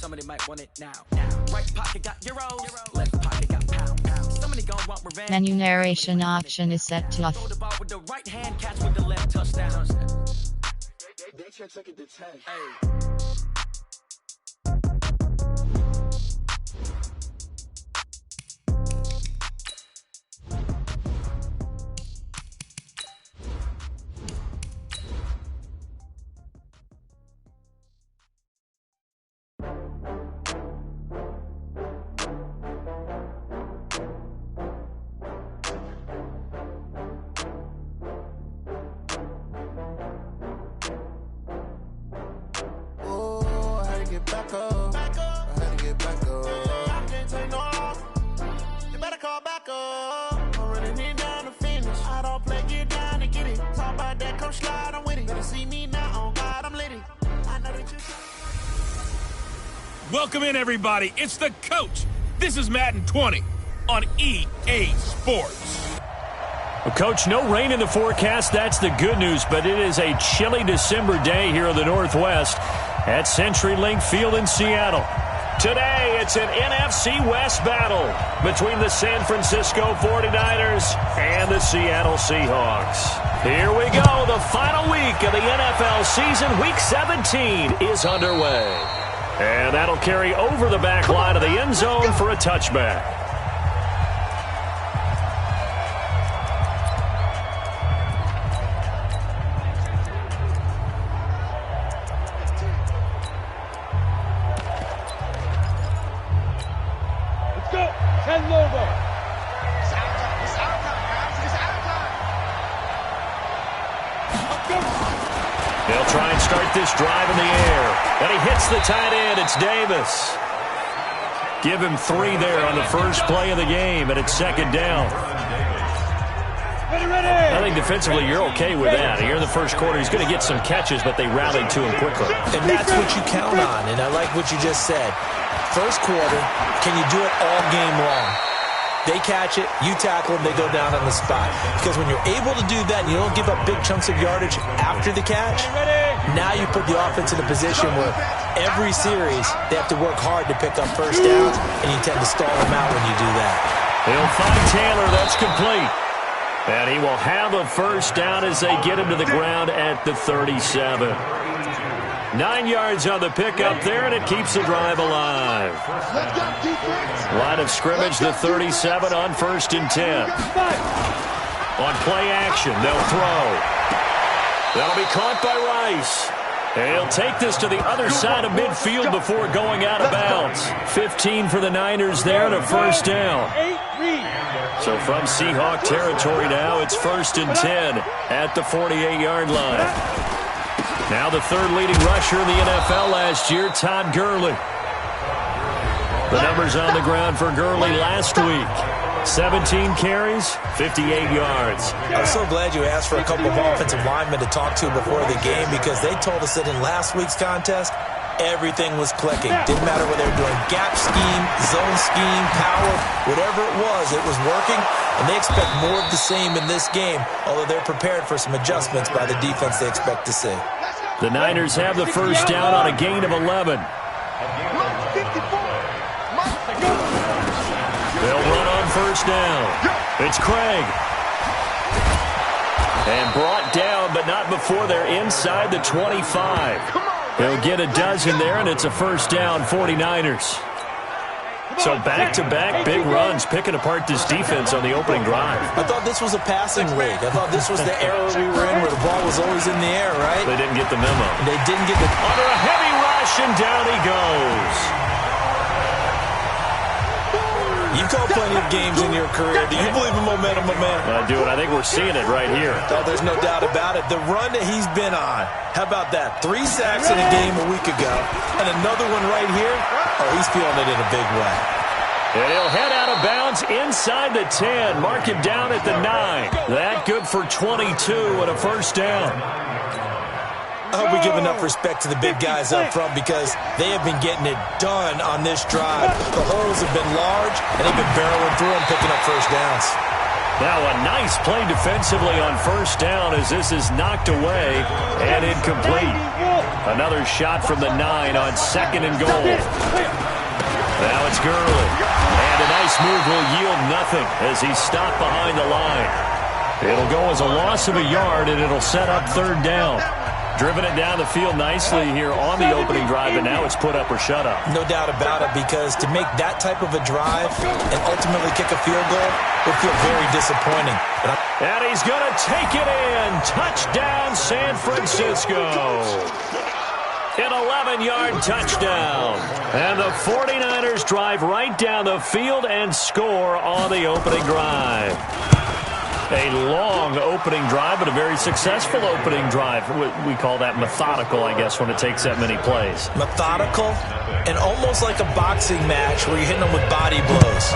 Somebody might want it now. Right pocket got euros, left pocket got pounds. Somebody gon' want revenge. Menu narration option is set to off. Throw the ball with the right hand, catch with the left, touchdown. They check it to 10. Hey. Welcome in, everybody. It's the coach. This is Madden 20 on EA Sports. Well, Coach, no rain in the forecast. That's the good news, but it is a chilly December day here in the Northwest at CenturyLink Field in Seattle. Today, it's an NFC West battle between the San Francisco 49ers and the Seattle Seahawks. Here we go. The final week of the NFL season, Week 17, is underway. And that'll carry over the back line of the end zone for a touchback. Let's go. 10 logo. It's out time, guys. It's out time. Let's go. They'll try and start this drive in the air. And he hits the tight end. It's Davis. Give him 3 there on the first play of the game, and it's second down. Ready. I think defensively you're okay with that. Here in the first quarter, he's going to get some catches, but they rallied to him quickly. And that's what you count on, and I like what you just said. First quarter, can you do it all game long? They catch it, you tackle them, they go down on the spot. Because when you're able to do that and you don't give up big chunks of yardage after the catch, now you put the offense in a position where every series they have to work hard to pick up first downs, and you tend to stall them out when you do that. They'll find Taylor. That's complete. And he will have a first down as they get him to the ground at the 37. 9 yards on the pickup there, and it keeps the drive alive. Line of scrimmage, the 37 on 1st and 10. On play action, they'll throw. That'll be caught by Rice. He'll take this to the other side of midfield before going out of bounds. 15 for the Niners there and a first down. So from Seahawk territory now, it's 1st and 10 at the 48-yard line. Now the third leading rusher in the NFL last year, Todd Gurley. The numbers on the ground for Gurley last week. 17 carries, 58 yards. I'm so glad you asked for a couple of offensive linemen to talk to before the game, because they told us that in last week's contest, everything was clicking. Didn't matter whether they were doing gap scheme, zone scheme, power, whatever it was working. And they expect more of the same in this game, although they're prepared for some adjustments by the defense they expect to see. The Niners have the first down on a gain of 11. They'll run on first down. It's Craig. And brought down, but not before they're inside the 25. He'll get a dozen there, and it's a first down, 49ers. So back-to-back big runs, picking apart this defense on the opening drive. I thought this was a passing league. I thought this was the era we were in where the ball was always in the air, right? They didn't get the memo. They didn't get the... Under a heavy rush, and down he goes. You've called plenty of games in your career. Do you believe in momentum, my man? I do, and I think we're seeing it right here. Oh, there's no doubt about it. The run that he's been on, how about that? 3 sacks in a game a week ago, and another one right here. Oh, he's feeling it in a big way. And he'll head out of bounds inside the 10. Mark him down at the 9. That good for 22 and a first down. I hope we give enough respect to the big guys up front, because they have been getting it done on this drive. The holes have been large, and they've been barreling through and picking up first downs. Now a nice play defensively on first down as this is knocked away and incomplete. Another shot from the 9 on 2nd and goal. Now it's Gurley. And a nice move will yield nothing as he's stopped behind the line. It'll go as a loss of a yard, and it'll set up 3rd down. Driven it down the field nicely here on the opening drive, and now it's put up or shut up. No doubt about it, because to make that type of a drive and ultimately kick a field goal would feel very disappointing. And he's going to take it in. Touchdown, San Francisco. An 11-yard touchdown. And the 49ers drive right down the field and score on the opening drive. A long opening drive, but a very successful opening drive. We call that methodical, I guess, when it takes that many plays. Methodical and almost like a boxing match where you're hitting them with body blows.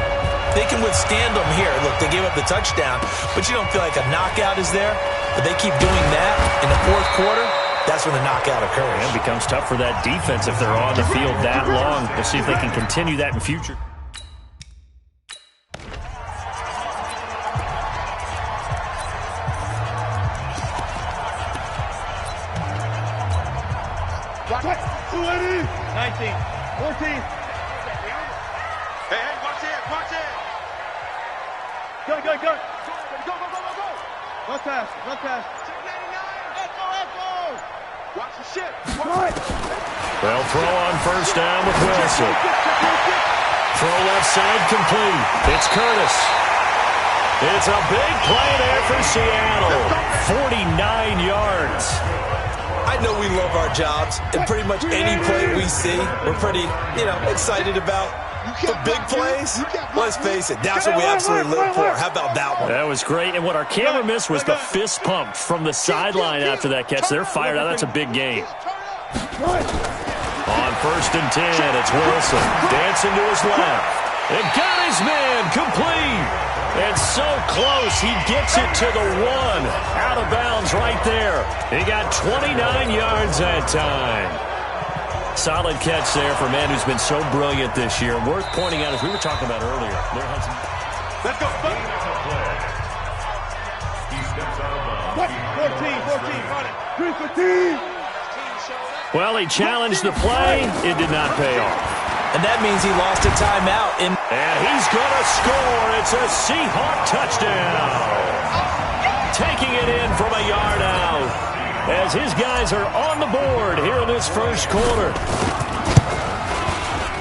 They can withstand them here. Look, they gave up the touchdown, but you don't feel like a knockout is there. But they keep doing that in the 4th quarter. That's when the knockout occurs. It becomes tough for that defense if they're on the field that long. We'll see if they can continue that in future. Right. 19, 14. Hey, watch it, watch it. Go. Run fast. Echo. Watch the shit. Right. They'll throw on 1st down with Wilson. Throw left side complete. It's Curtis. It's a big play there for Seattle. 49 yards. I know we love our jobs, and pretty much any play we see, we're pretty, excited about. For big plays, let's face it, that's what we absolutely live for. How about that one? That was great, and what our camera missed was the fist pump from the sideline after that catch. They're fired out. That's a big gain. On 1st and 10, it's Wilson. Dancing to his left. And got his man complete. And so close, he gets it to the 1. Out of bounds right there. He got 29 yards that time. Solid catch there for a man who's been so brilliant this year. Worth pointing out, as we were talking about earlier, there has Let's go. 14. Well, he challenged the play. It did not pay off. And that means he lost a timeout. And he's going to score. It's a Seahawk touchdown. Taking it in from a yard out as his guys are on the board here in this 1st quarter.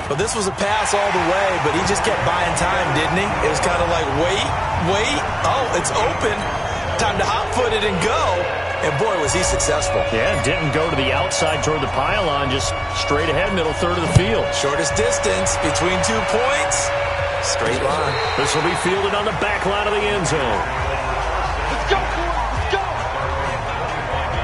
But this was a pass all the way, but he just kept buying time, didn't he? It was kind of like, wait. Oh, it's open. Time to hot-foot it and go. And, boy, was he successful. Yeah, didn't go to the outside toward the pylon, just straight ahead, middle third of the field. Shortest distance between 2 points. Straight line. This will be fielded on the back line of the end zone. Let's go, let's go.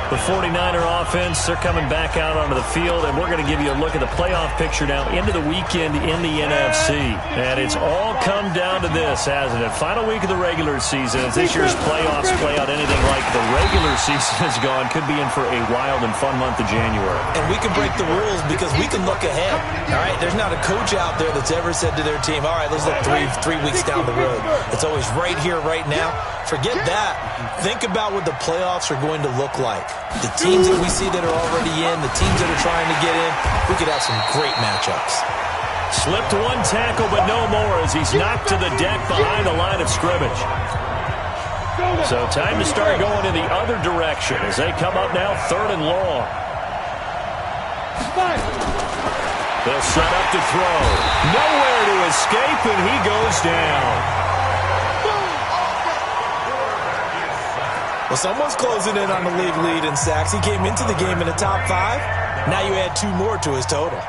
The 49er offense, they're coming back out onto the field, and we're going to give you a look at the playoff picture now into the weekend in the NFC. And it's all come down to this, hasn't it? Final week of the regular season. As this year's playoffs play out anything like the regular season has gone, could be in for a wild and fun month of January. And we can break the rules because we can look ahead. All right, there's not a coach out there that's ever said to their team, all right, let's look three weeks down the road. It's always right here, right now. Forget that. Think about what the playoffs are going to look like. The teams that we see that are already in, the teams that are trying to get in, we could have some great matchups. Slipped one tackle, but no more as he's knocked to the deck behind the line of scrimmage. So time to start going in the other direction as they come up now 3rd and long. They'll set up to throw. Nowhere to escape, and he goes down. Well, someone's closing in on the league lead in sacks. He came into the game in the top 5. Now you add 2 more to his total.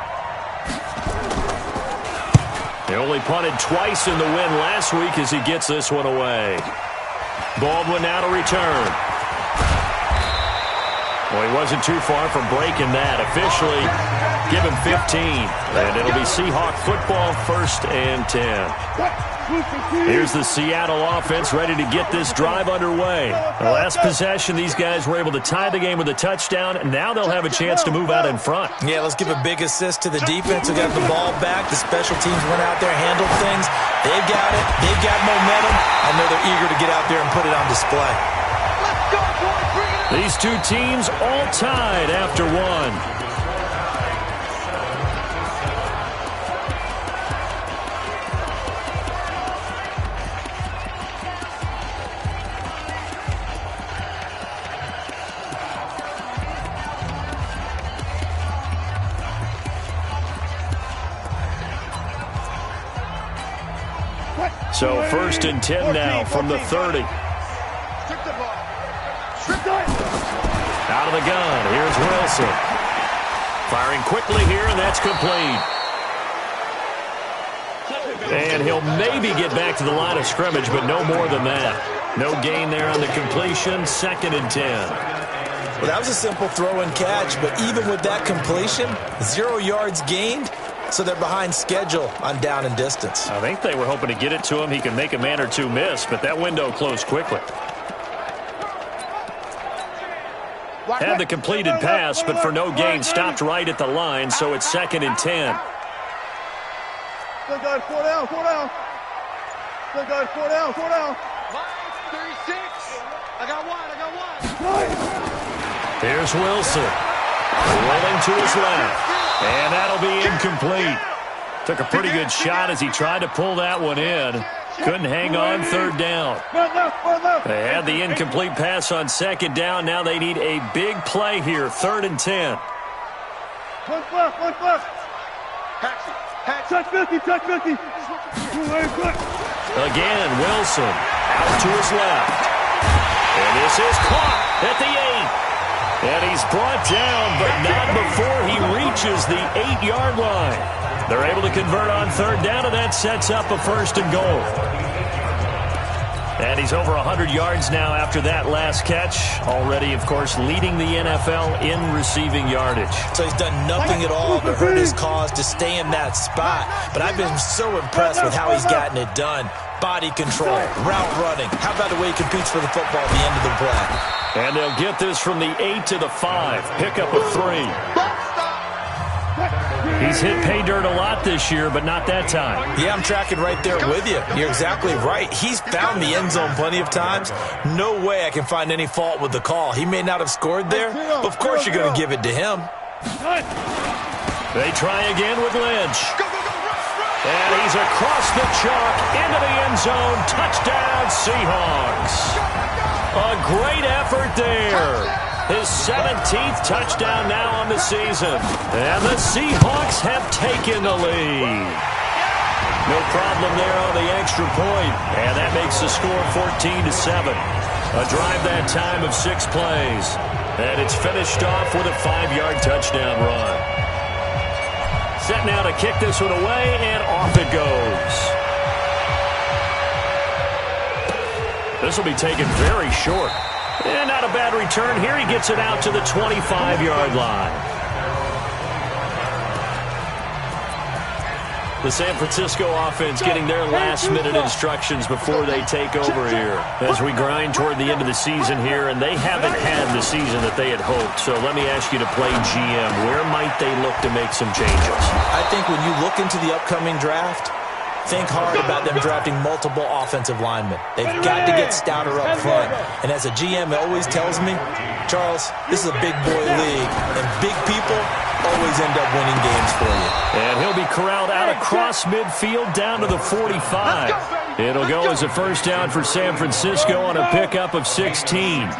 They only punted twice in the win last week as he gets this one away. Baldwin now to return. Well, he wasn't too far from breaking that. Officially, give him 15. And it'll be Seahawk football, 1st and 10. Here's the Seattle offense ready to get this drive underway. The last possession, these guys were able to tie the game with a touchdown, and now they'll have a chance to move out in front. Yeah, let's give a big assist to the defense who got the ball back. The special teams went out there, handled things. They've got it. They've got momentum. I know they're eager to get out there and put it on display. Let's go, boys. Bring it in. These two teams all tied after one. So 1st and 10 now from the 30. Out of the gun, here's Wilson. Firing quickly here, and that's complete. And he'll maybe get back to the line of scrimmage, but no more than that. No gain there on the completion, 2nd and 10. Well, that was a simple throw and catch, but even with that completion, 0 yards gained, so they're behind schedule on down and distance. I think they were hoping to get it to him. He can make a man or two miss, but that window closed quickly. Had the completed pass, but for no gain, stopped right at the line, so it's 2nd and 10. Still got 4 down, 4 down. Still got 4 down, 4 down. 36. I got one. Here's Wilson. Rolling to his left. And that'll be incomplete. Took a pretty good shot as he tried to pull that one in. Couldn't hang on 3rd down. They had the incomplete pass on 2nd down. Now they need a big play here. 3rd and 10. One left. Touch 50, touch 50. Again, Wilson out to his left. And this is caught at the 8. And he's brought down, but not before he reaches the 8-yard line. They're able to convert on 3rd down, and that sets up a 1st and goal. And he's over 100 yards now after that last catch. Already, of course, leading the NFL in receiving yardage. So he's done nothing at all to hurt his cause to stay in that spot. But I've been so impressed with how he's gotten it done. Body control, route running. How about the way he competes for the football at the end of the play? And they'll get this from the 8 to the 5. Pickup of 3. He's hit pay dirt a lot this year, but not that time. Yeah, I'm tracking right there with you. You're exactly right. He's found the end zone plenty of times. No way I can find any fault with the call. He may not have scored there, but of course you're going to give it to him. They try again with Lynch. And he's across the chalk into the end zone. Touchdown, Seahawks. A great effort there. His 17th touchdown now on the season. And the Seahawks have taken the lead. No problem there on the extra point. And that makes the score 14-7. A drive that time of 6 plays. And it's finished off with a 5-yard touchdown run. Set now to kick this one away, and off it goes. This will be taken very short. And not a bad return here. He gets it out to the 25-yard line. The San Francisco offense getting their last-minute instructions before they take over here as we grind toward the end of the season here, and they haven't had the season that they had hoped. So let me ask you to play GM. Where might they look to make some changes? I think when you look into the upcoming draft, think hard about them drafting multiple offensive linemen. They've got to get stouter up front. And as a GM, it always tells me, Charles, this is a big boy league, and big people always end up winning games for you. And he'll be corralled out across midfield down to the 45. It'll go as a 1st down for San Francisco on a pickup of 16.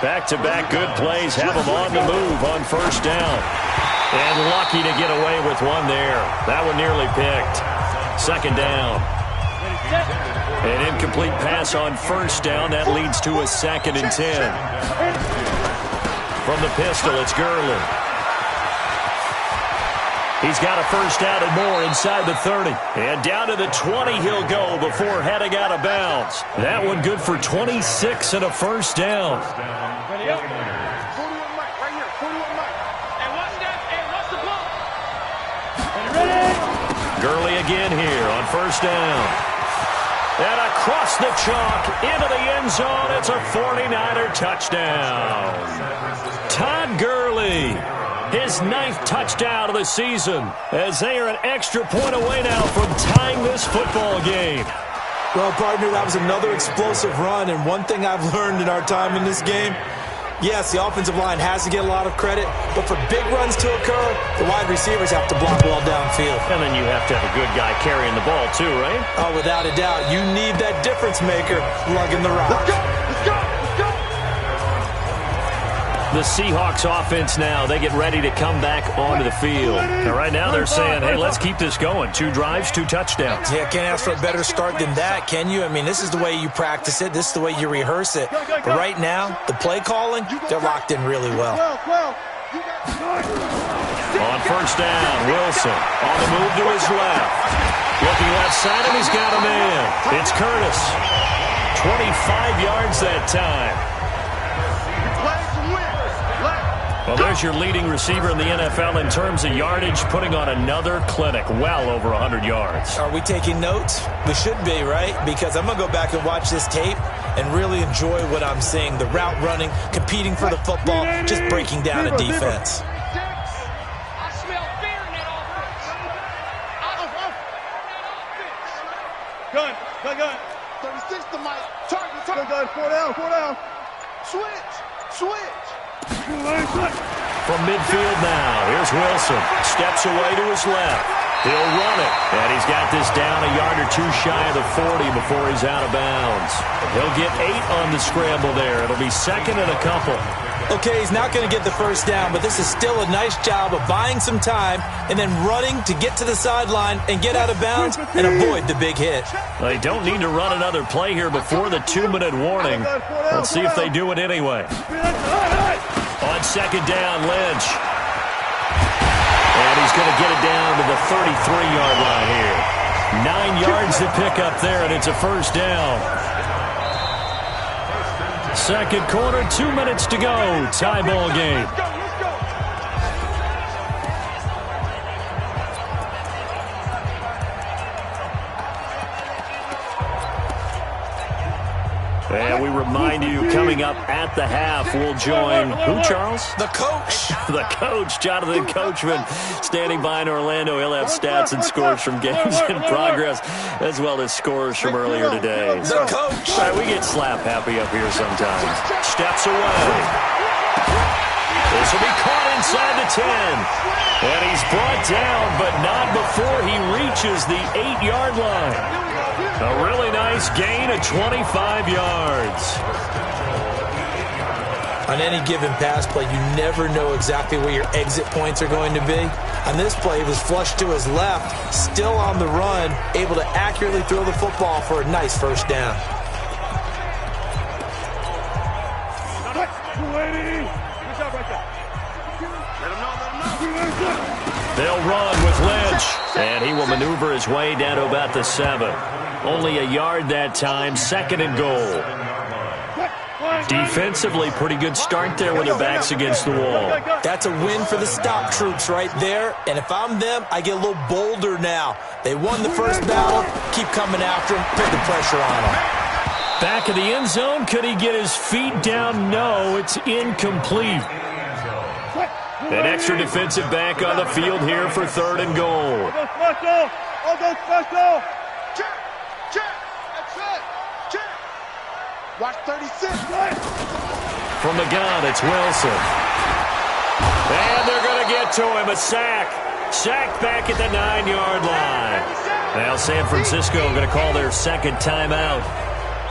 Back-to-back good plays have them on the move on 1st down. And lucky to get away with one there. That one nearly picked. 2nd down. An incomplete pass on 1st down. That leads to a 2nd and 10. From the pistol, it's Gurley. He's got a 1st down and more inside the 30. And down to the 20 he'll go before heading out of bounds. That one good for 26 and a 1st down. Ready up. 41 Mike, right here. 41 Mike. And watch that. And watch the ball. Gurley again here on 1st down. And across the chalk into the end zone. It's a 49er touchdown. Todd Gurley. His 9th touchdown of the season as they are an extra point away now from tying this football game. Well, partner, that was another explosive run, and one thing I've learned in our time in this game, yes, the offensive line has to get a lot of credit, but for big runs to occur, the wide receivers have to block well downfield. And then you have to have a good guy carrying the ball too, right? Oh, without a doubt. You need that difference maker lugging the rock. Let's go. Let's go. Let's go. The Seahawks offense now, they get ready to come back onto the field. And right now they're saying, hey, let's keep this going. 2 drives, 2 touchdowns. Yeah, can't ask for a better start than that, can you? I mean, this is the way you practice it. This is the way you rehearse it. But right now, the play calling, they're locked in really well. On first down, Wilson on the move to his left. Looking left side, and he's got a man. It's Curtis. 25 yards that time. Well, there's your leading receiver in the NFL in terms of yardage, putting on another clinic, well over 100 yards. Are we taking notes? We should be, right? Because I'm going to go back and watch this tape and really enjoy what I'm seeing. The route running, competing for the football, just breaking down a defense. I smell fear in that offense. Gun. 36 to Mike. Target. Gun. 4 down. Switch. From midfield now, here's Wilson. Steps away to his left. He'll run it. And he's got this down a yard or 2 shy of the 40 before he's out of bounds. He'll get 8 on the scramble there. It'll be second and a couple. Okay, he's not going to get the first down, but this is still a nice job of buying some time and then running to get to the sideline and get out of bounds and avoid the big hit. They don't need to run another play here before the 2-minute warning. Let's see if they do it anyway. On second down, Lynch. And he's going to get it down to the 33-yard line here. 9 yards to pick up there, and it's a first down. Second quarter, 2 minutes to go. Tie ball game. And we remind you, coming up at the half, we'll join who, Charles? The coach. The coach, Jonathan Coachman, standing by in Orlando. He'll have stats and scores from games in progress, as well as scores from earlier today. The coach. All right, we get slap happy up here sometimes. Steps away. This will be caught inside the 10. And he's brought down, but not before he reaches the 8-yard line. A really nice gain of 25 yards. On any given pass play, you never know exactly where your exit points are going to be. On this play, he was flushed to his left, still on the run, able to accurately throw the football for a nice first down. They'll run with Lynch, and he will maneuver his way down to about the 7. Only a yard that time, second and goal. Defensively, pretty good start there with their backs against the wall. That's a win for the stop troops right there, and if I'm them, I get a little bolder now. They won the first battle, keep coming after them, put the pressure on them. Back of the end zone, could he get his feet down? No, it's incomplete. An extra defensive back on the field here for third and goal. I'll go special. Check. That's it. Check. Watch 36. From the gun, it's Wilson. And they're going to get to him. A sack. Sacked back at the 9-yard line. Now San Francisco going to call their second timeout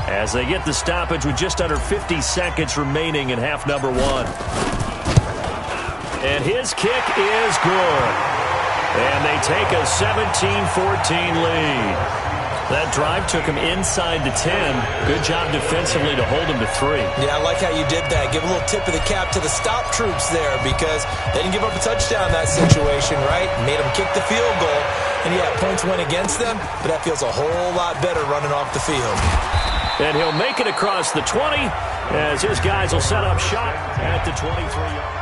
as they get the stoppage with just under 50 seconds remaining in half number 1. And his kick is good. And they take a 17-14 lead. That drive took him inside the 10. Good job defensively to hold him to 3. Yeah, I like how you did that. Give a little tip of the cap to the stop troops there because they didn't give up a touchdown in that situation, right? Made them kick the field goal. And yeah, points went against them, but that feels a whole lot better running off the field. And he'll make it across the 20 as his guys will set up shop at the 23-yard.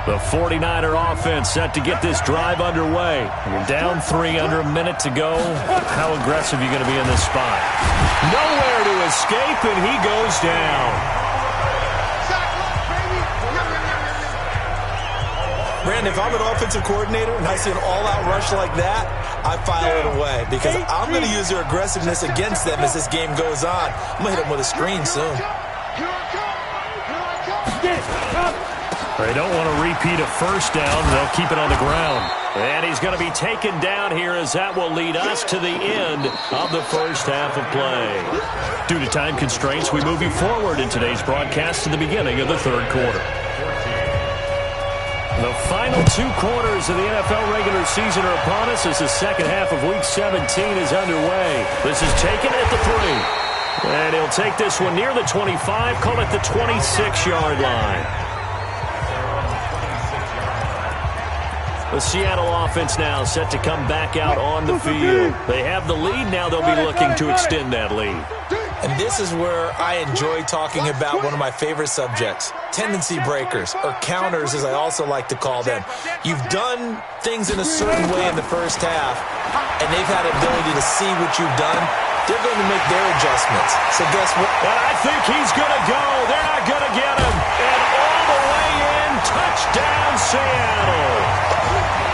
The 49er offense set to get this drive underway. You're down 3 under a minute to go. How aggressive are you going to be in this spot? Nowhere to escape, and he goes down. Brandon, if I'm an offensive coordinator and I see an all-out rush like that, I file it away because I'm going to use their aggressiveness against them as this game goes on. I'm going to hit them with a screen soon. They don't want to repeat a first down. They'll keep it on the ground. And he's going to be taken down here as that will lead us to the end of the first half of play. Due to time constraints, we move you forward in today's broadcast to the beginning of the third quarter. The final 2 quarters of the NFL regular season are upon us as the second half of Week 17 is underway. This is taken at the 3. And he'll take this one near the 25, call it the 26-yard line. The Seattle offense now set to come back out on the field. They have the lead. Now they'll be looking to extend that lead. And this is where I enjoy talking about one of my favorite subjects, tendency breakers, or counters as I also like to call them. You've done things in a certain way in the first half, and they've had the ability to see what you've done. They're going to make their adjustments. So guess what? And I think he's going to go. They're not going to get him. And all the way in, touchdown Seattle.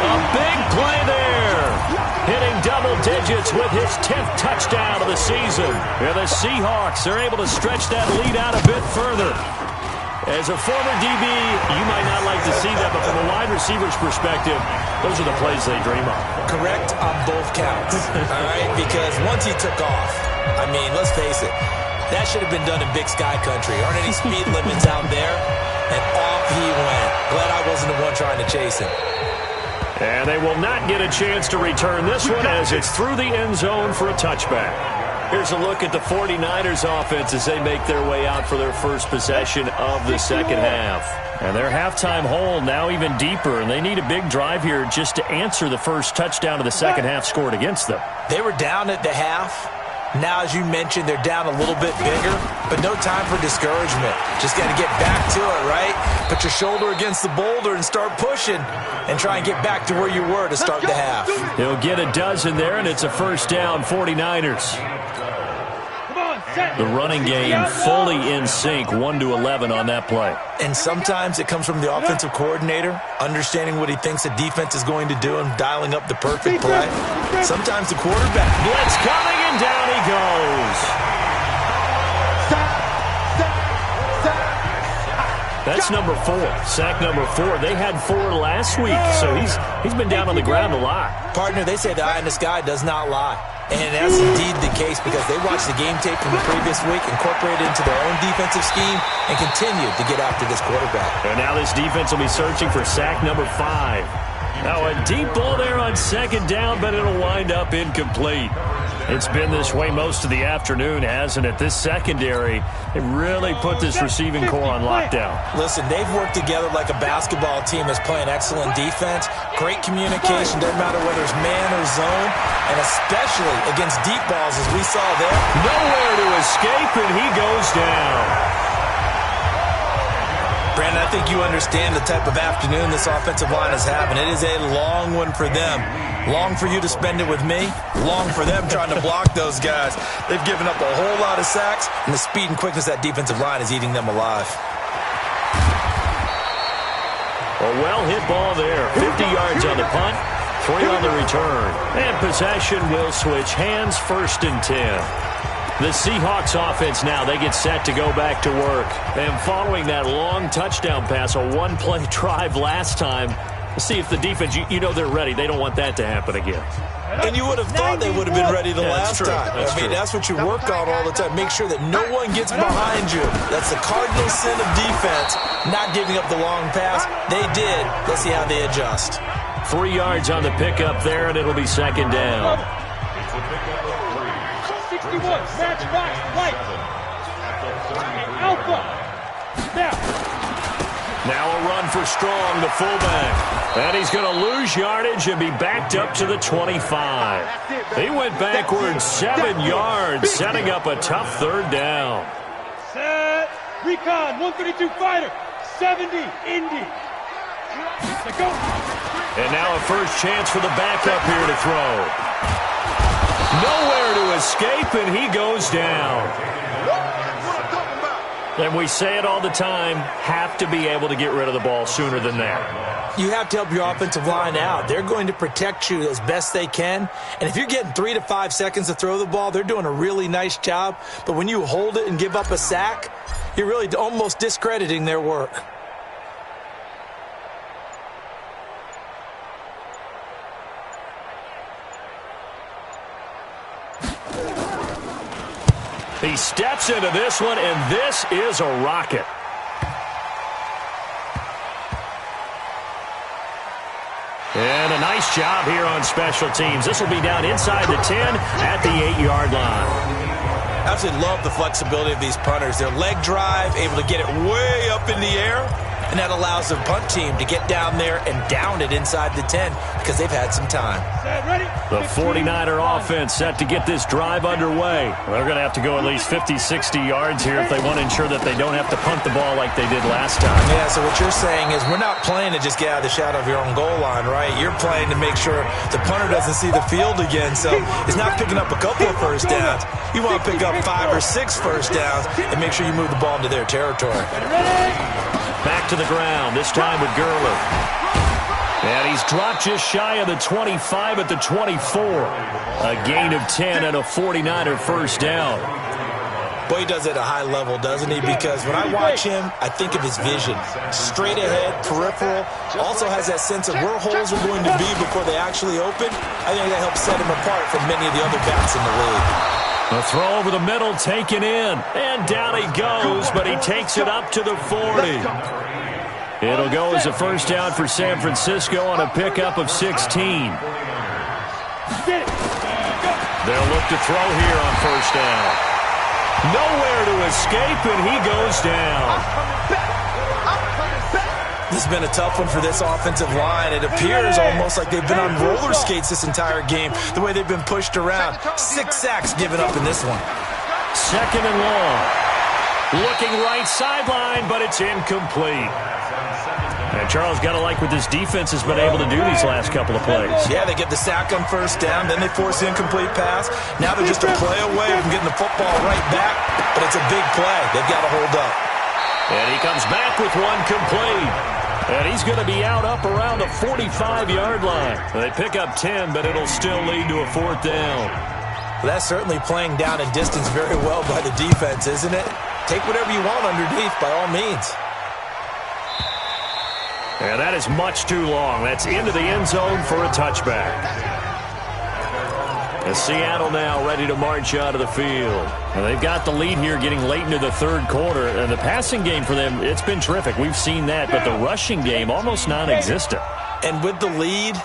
A big play there. Hitting double digits with his 10th touchdown of the season. And the Seahawks are able to stretch that lead out a bit further. As a former DB, you might not like to see that, but from a wide receiver's perspective, those are the plays they dream of. Correct on both counts, all right? Because once he took off, I mean, let's face it, that should have been done in Big Sky Country. Aren't any speed limits out there? And off he went. Glad I wasn't the one trying to chase him. And they will not get a chance to return this one as it's through the end zone for a touchback. Here's a look at the 49ers offense as they make their way out for their first possession of the second half. And their halftime hole now even deeper, and they need a big drive here just to answer the first touchdown of the second half scored against them. They were down at the half. Now, as you mentioned, they're down a little bit bigger, but no time for discouragement. Just got to get back to it, right? Put your shoulder against the boulder and start pushing and try and get back to where you were to start the half. He'll get a dozen there, and it's a first down, 49ers. The running game fully in sync, 1-11 on that play. And sometimes it comes from the offensive coordinator, understanding what he thinks the defense is going to do and dialing up the perfect play. Sometimes the quarterback. Blitz coming, and down he goes. That's number 4, sack number 4. They had 4 last week, so he's been down on the ground a lot. Partner, they say the eye in the sky does not lie. And that's indeed the case because they watched the game tape from the previous week, incorporated it into their own defensive scheme, and continued to get after this quarterback. And now this defense will be searching for sack number 5. Now a deep ball there on second down, but it'll wind up incomplete. It's been this way most of the afternoon, hasn't it? This secondary, it really put this receiving core on lockdown. Listen, they've worked together like a basketball team that's playing excellent defense, great communication, doesn't matter whether it's man or zone, and especially against deep balls as we saw there. Nowhere to escape, and he goes down. Brandon, I think you understand the type of afternoon this offensive line is having. It is a long one for them. Long for you to spend it with me. Long for them trying to block those guys. They've given up a whole lot of sacks, and the speed and quickness of that defensive line is eating them alive. A well-hit ball there. 50 yards on the punt, 3 on the return. And possession will switch hands, 1st and 10. The Seahawks offense now, they get set to go back to work. And following that long touchdown pass, a one-play drive last time, we'll see if the defense, you know they're ready. They don't want that to happen again. And you would have thought they would have been ready the last time. I mean, that's what you work on all the time. Make sure that no one gets behind you. That's the cardinal sin of defense, not giving up the long pass. They did. Let's see how they adjust. 3 yards on the pickup there, and it'll be second down. 61, matchbox, white. Alpha. Now a run for Strong, the fullback. And he's going to lose yardage and be backed up to the 25. He went backwards 7 yards, setting up a tough third down. Set. Recon, 132 fighter. 70, Indy. Let's go. And now a first chance for the backup here to throw. Nowhere to escape, and he goes down. And we say it all the time, have to be able to get rid of the ball sooner than that. You have to help your offensive line out. They're going to protect you as best they can. And if you're getting 3 to 5 seconds to throw the ball, they're doing a really nice job. But when you hold it and give up a sack, you're really almost discrediting their work. He steps into this one, and this is a rocket. And a nice job here on special teams. This will be down inside the 10 at the 8-yard line. I absolutely love the flexibility of these punters. Their leg drive, able to get it way up in the air, and that allows the punt team to get down there and down it inside the 10 because they've had some time. The 49er offense set to get this drive underway. They're going to have to go at least 50, 60 yards here if they want to ensure that they don't have to punt the ball like they did last time. Yeah, so what you're saying is we're not playing to just get out of the shadow of your own goal line, right? You're playing to make sure the punter doesn't see the field again, so it's not picking up a couple of first downs. You want to pick up 5 or 6 first downs and make sure you move the ball into their territory. Back to the ground, this time with Gurley. And he's dropped just shy of the 25 at the 24. A gain of 10 and a 49er first down. Boy, he does it at a high level, doesn't he? Because when I watch him, I think of his vision. Straight ahead, peripheral. Also has that sense of where holes are going to be before they actually open. I think that helps set him apart from many of the other backs in the league. A throw over the middle, taken in, and down he goes, but he takes it up to the 40. It'll go as a first down for San Francisco on a pickup of 16. They'll look to throw here on first down. Nowhere to escape, and he goes down. This has been a tough one for this offensive line. It appears almost like they've been on roller skates this entire game, the way they've been pushed around. 6 sacks given up in this one. Second and long. Looking right sideline, but it's incomplete. And Charles, got to like what this defense has been able to do these last couple of plays. Yeah, they get the sack on first down, then they force the incomplete pass. Now they're just a play away from getting the football right back, but it's a big play. They've got to hold up. And he comes back with one complete. And he's going to be out up around the 45-yard line. They pick up 10, but it'll still lead to a fourth down. Well, that's certainly playing down a distance very well by the defense, isn't it? Take whatever you want underneath, by all means. And that is much too long. That's into the end zone for a touchback. And Seattle now ready to march out of the field. And they've got the lead here getting late into the third quarter. And the passing game for them, it's been terrific. We've seen that. But the rushing game, almost non-existent. And with the lead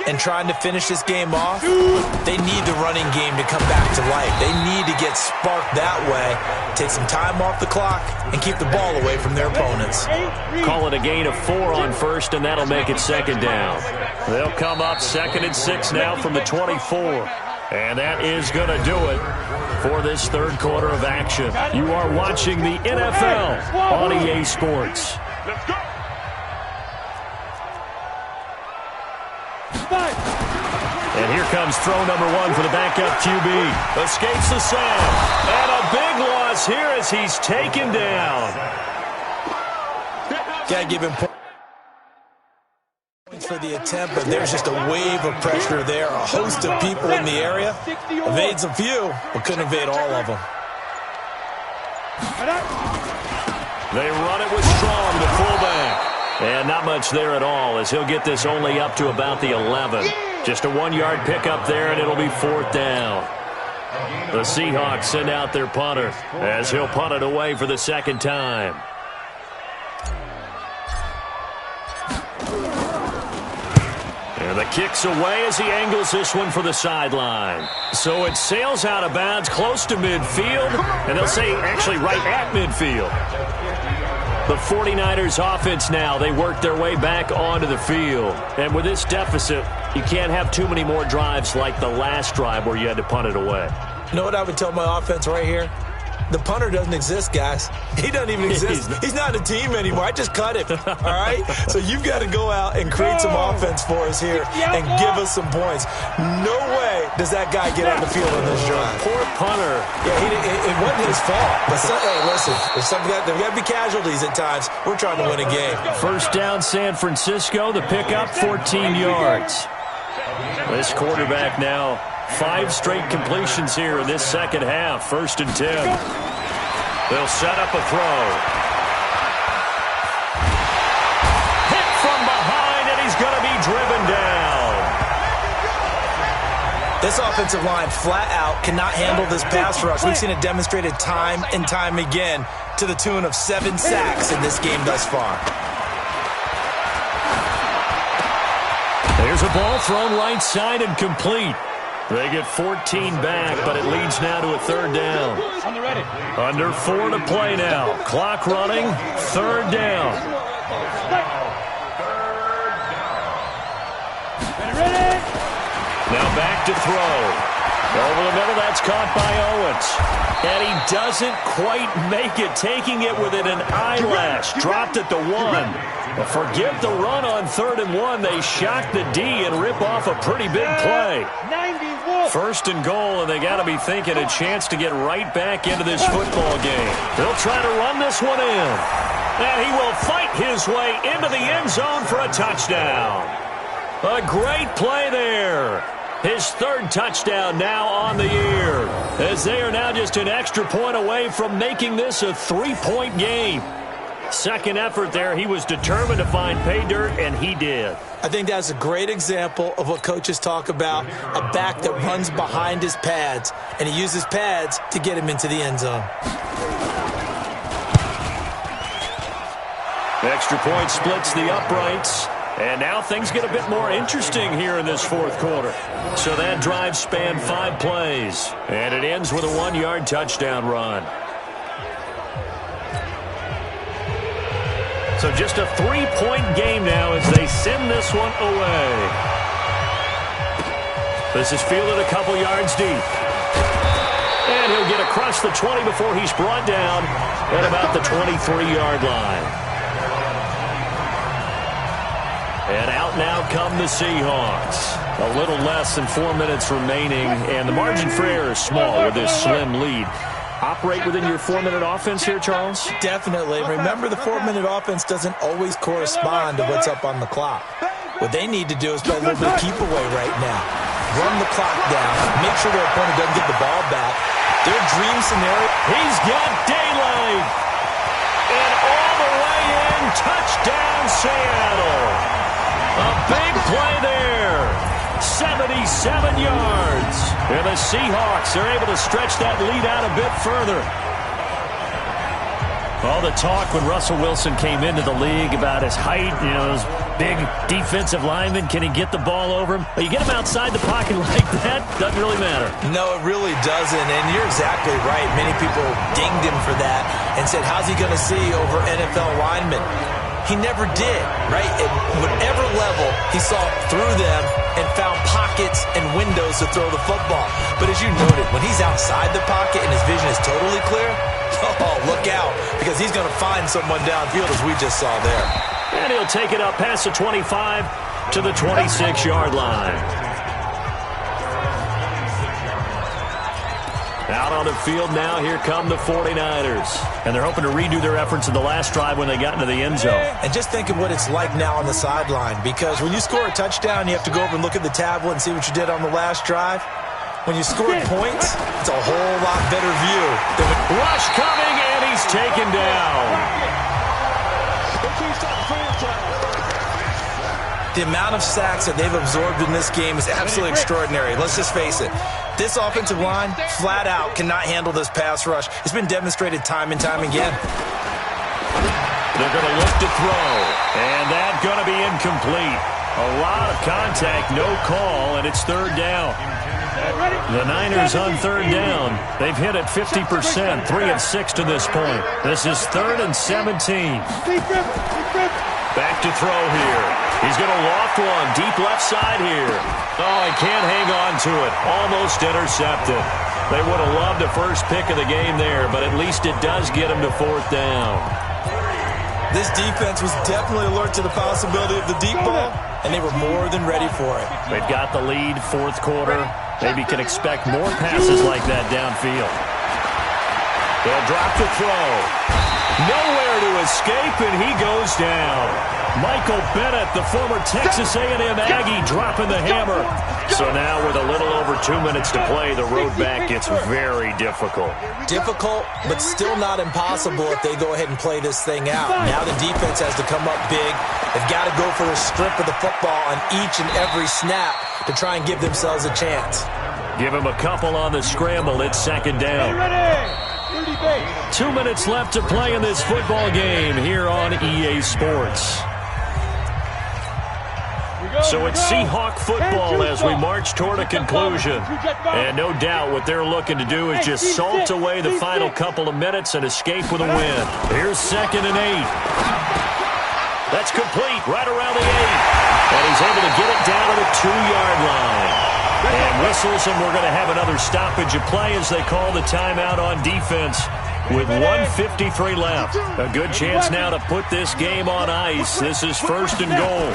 and trying to finish this game off, they need the running game to come back to life. They need to get sparked that way, take some time off the clock, and keep the ball away from their opponents. Call it a gain of 4 on first, and that'll make it second down. They'll come up 2nd and 6 now from the 24. And that is going to do it for this third quarter of action. You are watching the NFL on EA Sports. Let's go. And here comes throw number 1 for the backup QB. Escapes the sack. And a big loss here as he's taken down. Got to give him points for the attempt, but there's just a wave of pressure there. A host of people in the area. Evades a few, but couldn't evade all of them. They run it with Strong, the fullback. And not much there at all as he'll get this only up to about the 11. Just a 1-yard pickup there, and it'll be fourth down. The Seahawks send out their punter as he'll punt it away for the second time. And the kick's away as he angles this one for the sideline. So it sails out of bounds close to midfield, and they'll say actually right at midfield. The 49ers offense now, they work their way back onto the field. And with this deficit, you can't have too many more drives like the last drive where you had to punt it away. You know what I would tell my offense right here? The punter doesn't exist, guys. He doesn't even exist. He's not a team anymore. I just cut him, all right? So you've got to go out and create some offense for us here and give us some points. No way does that guy get on the field on this drive. Poor punter. Yeah, it wasn't his fault. But hey, listen, there's got to be casualties at times. We're trying to win a game. First down, San Francisco. The pickup, 14 yards. This quarterback now, 5 straight completions here in this second half. 1st and 10. They'll set up a throw. Hit from behind, and he's going to be driven down. This offensive line flat out cannot handle this pass rush. We've seen it demonstrated time and time again to the tune of 7 sacks in this game thus far. There's a ball thrown right side and complete. They get 14 back, but it leads now to a 3rd down. Under 4 to play now. Clock running, 3rd down. Now back to throw. Over the middle, that's caught by Owens. And he doesn't quite make it, taking it within an eyelash. Dropped at the 1. Well, forget the run on 3rd and 1. They shock the D and rip off a pretty big play. 1st and goal, and they got to be thinking a chance to get right back into this football game. They'll try to run this one in. And he will fight his way into the end zone for a touchdown. A great play there. His 3rd touchdown now on the year, as they are now just an extra point away from making this a 3-point game. 2nd effort there, he was determined to find pay dirt, and he did. I think that's a great example of what coaches talk about, a back that runs behind his pads, and he uses pads to get him into the end zone. Extra point splits the uprights. And now things get a bit more interesting here in this 4th quarter. So that drive spanned 5 plays. And it ends with a 1-yard touchdown run. So just a 3-point game now as they send this one away. This is fielded a couple yards deep. And he'll get across the 20 before he's brought down at about the 23-yard line. And out now come the Seahawks. A little less than 4 minutes remaining, and the margin for error is small with this slim lead. Operate within your 4-minute offense here, Charles? Definitely. Remember, the 4-minute offense doesn't always correspond to what's up on the clock. What they need to do is play a little bit of keep away right now. Run the clock down. Make sure their opponent doesn't get the ball back. Their dream scenario. He's got daylight. And all the way in, touchdown Seattle. A big play there. 77 yards. And the Seahawks are able to stretch that lead out a bit further. All the talk when Russell Wilson came into the league about his height, those big defensive linemen, can he get the ball over him? But you get him outside the pocket like that, doesn't really matter. No, it really doesn't, and you're exactly right. Many people dinged him for that and said, how's he going to see over NFL linemen? He never did, right? At whatever level, he saw through them and found pockets and windows to throw the football. But as you noted, when he's outside the pocket and his vision is totally clear, oh, look out, because he's going to find someone downfield, as we just saw there. And he'll take it up past the 25 to the 26-yard line. Out on the field now, here come the 49ers. And they're hoping to redo their efforts in the last drive when they got into the end zone. And just think of what it's like now on the sideline, because when you score a touchdown, you have to go over and look at the tablet and see what you did on the last drive. When you scored points, it's a whole lot better view. Rush coming, and he's taken down. The amount of sacks that they've absorbed in this game is absolutely extraordinary. Let's just face it. This offensive line, flat out, cannot handle this pass rush. It's been demonstrated time and time again. They're going to look to throw, and that's going to be incomplete. A lot of contact, no call, and it's 3rd down. The Niners on 3rd down. They've hit it 50%, 3 of 6 to this point. This is 3rd and 17. Back to throw here. He's going to loft one, deep left side here. Oh, he can't hang on to it. Almost intercepted. They would have loved a first pick of the game there, but at least it does get him to 4th down. This defense was definitely alert to the possibility of the deep ball, and they were more than ready for it. They've got the lead, 4th quarter. Maybe can expect more passes like that downfield. They'll drop to throw. Nowhere to escape, and he goes down. Michael Bennett, the former Texas A&M Aggie, dropping the hammer. So now with a little over 2 minutes to play, the road back gets very difficult. Difficult, but still not impossible if they go ahead and play this thing out. Now the defense has to come up big. They've got to go for the strip of the football on each and every snap to try and give themselves a chance. Give him a couple on the scramble. It's second down. 2 minutes left to play in this football game here on EA Sports. So it's Seahawk football as we march toward a conclusion. And no doubt what they're looking to do is just salt away the final couple of minutes and escape with a win. Here's 2nd and 8. That's complete right around the 8. And he's able to get it down to the 2-yard line. And whistles, and we're going to have another stoppage of play as they call the timeout on defense with 1:53 left. A good chance now to put this game on ice. This is 1st and goal.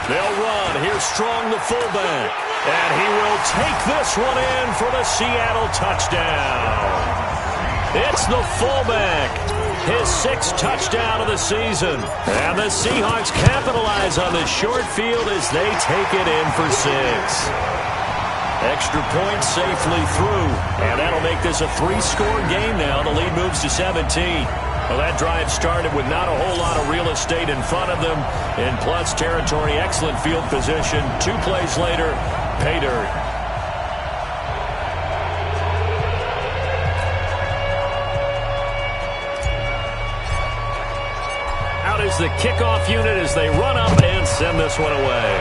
They'll run. Here's Strong, the fullback. And he will take this one in for the Seattle touchdown. It's the fullback. His 6th touchdown of the season. And the Seahawks capitalize on this short field as they take it in for 6. Extra point safely through. And that'll make this a 3-score game now. The lead moves to 17. Well, that drive started with not a whole lot of real estate in front of them. In plus territory, excellent field position. 2 plays later, pay dirt. Out is the kickoff unit as they run up and send this one away.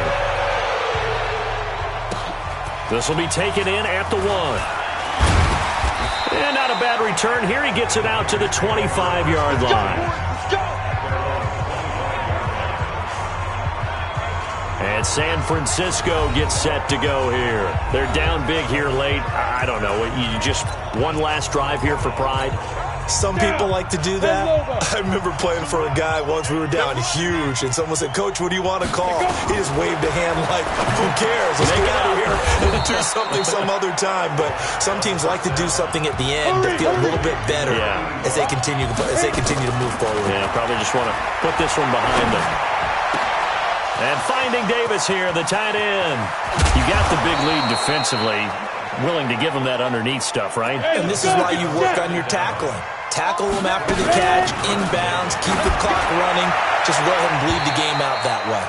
This will be taken in at the 1. And not a bad return here. He gets it out to the 25-yard line. And San Francisco gets set to go here. They're down big here late. I don't know. You just one last drive here for pride? Some people like to do that. I remember playing for a guy once. We were down huge, and someone said, "Coach, what do you want to call?" He just waved a hand like, "Who cares? Let's get out of here and do something some other time." But some teams like to do something at the end to feel a little bit better as they continue to move forward. Yeah, probably just want to put this one behind them. And finding Davis here, the tight end. You got the big lead defensively. Willing to give them that underneath stuff, right? And this is why you work on your tackling. Tackle them after the catch, inbounds, keep the clock running. Just go ahead and bleed the game out that way.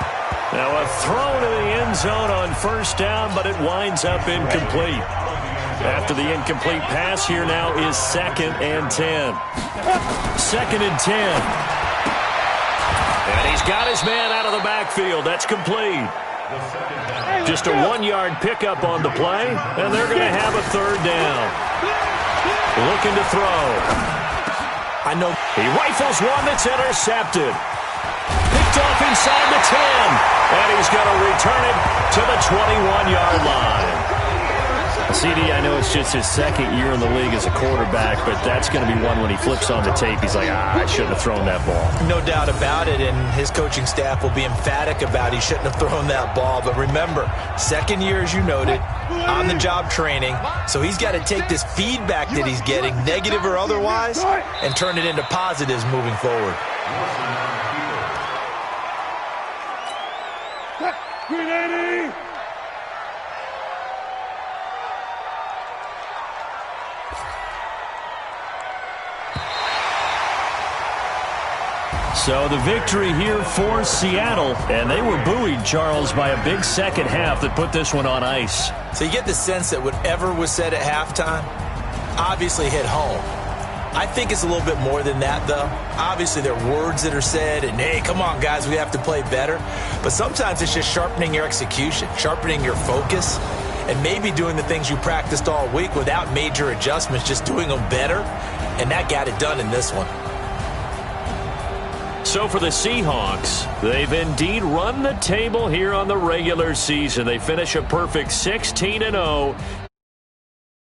Now a throw to the end zone on 1st down, but it winds up incomplete. After the incomplete pass, here now is 2nd and 10. 2nd and 10. And he's got his man out of the backfield. That's complete. Just a 1-yard pickup on the play, and they're going to have a 3rd down. Looking to throw. I know. He rifles one that's intercepted. Picked off inside the 10, and he's going to return it to the 21-yard line. CD, I know it's just his 2nd year in the league as a quarterback, but that's going to be one when he flips on the tape. He's like, I shouldn't have thrown that ball. No doubt about it, and his coaching staff will be emphatic about he shouldn't have thrown that ball. But remember, 2nd year, as you noted, on-the-job training, so he's got to take this feedback that he's getting, negative or otherwise, and turn it into positives moving forward. So the victory here for Seattle, and they were buoyed, Charles, by a big second half that put this one on ice. So you get the sense that whatever was said at halftime obviously hit home. I think it's a little bit more than that, though. Obviously, there are words that are said, and, hey, come on, guys, we have to play better. But sometimes it's just sharpening your execution, sharpening your focus, and maybe doing the things you practiced all week without major adjustments, just doing them better, and that got it done in this one. So for the Seahawks, they've indeed run the table here on the regular season. They finish a perfect 16-0